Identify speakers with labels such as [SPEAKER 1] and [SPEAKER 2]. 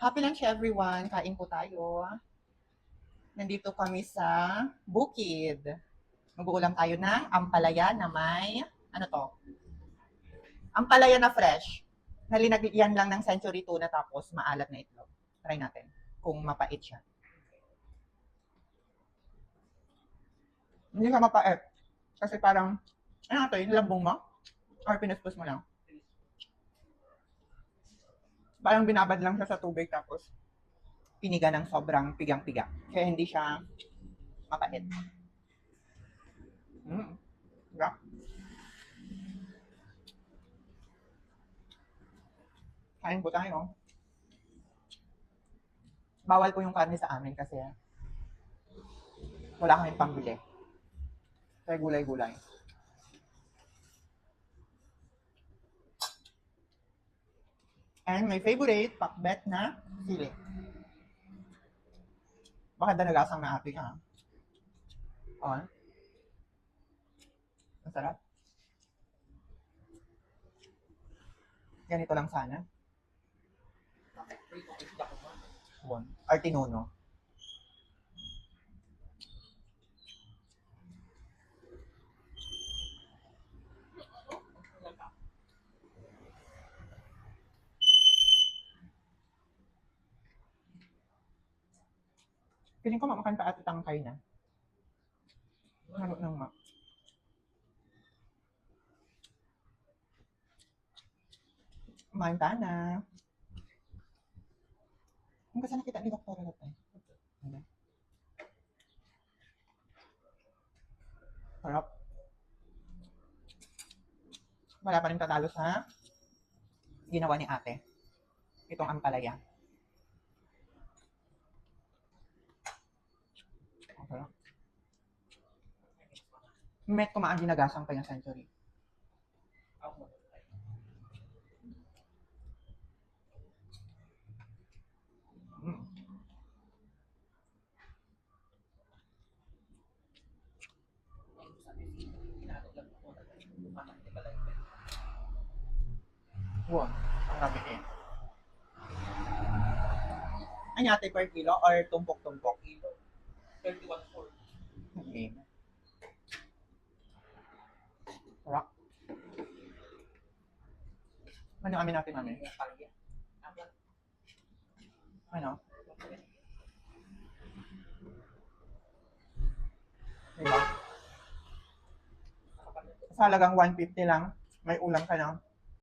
[SPEAKER 1] Happy lunch everyone! Kain po tayo. Nandito kami sa Bukid. Mag-uulam tayo ng ampalaya na may, ano to? Ampalaya na fresh. Nalinagyan lang ng century tuna tapos maalat na itlog. Try natin kung mapait siya. Hindi siya mapait. Kasi parang, ano ito, yung lambong mo? Or pinuspos mo lang? Parang binabad lang siya sa tubig tapos piniga ng sobrang pigang-piga. Kaya hindi siya mapait. Yeah. Kain po tayo. Bawal po yung karne sa amin kasi wala kaming pambili. Kaya gulay-gulay. And my favorite, pakbet na sili. Baka dalagasang na ate ka. On. Masarap. Ganito lang sana. Bon. Artinono. Piling ko mamakan pa ate tangkay na. Halo ng ma. Kumain ka na. Kung kasi nakita ni Dr. Rot eh. Sarap. Wala pa rin tatalo sa ginawa ni ate. Itong ampalaya. Okay. Met kumaan ginagasang pa yung century. Wow, ang dami eh. Ano ate per kilo or tumpok-tumpok? Kilo. 31.4. Okay. Sarap. Ano kami natin mami? Ano? Diba? Sa halagang 150 lang, may ulam ka na.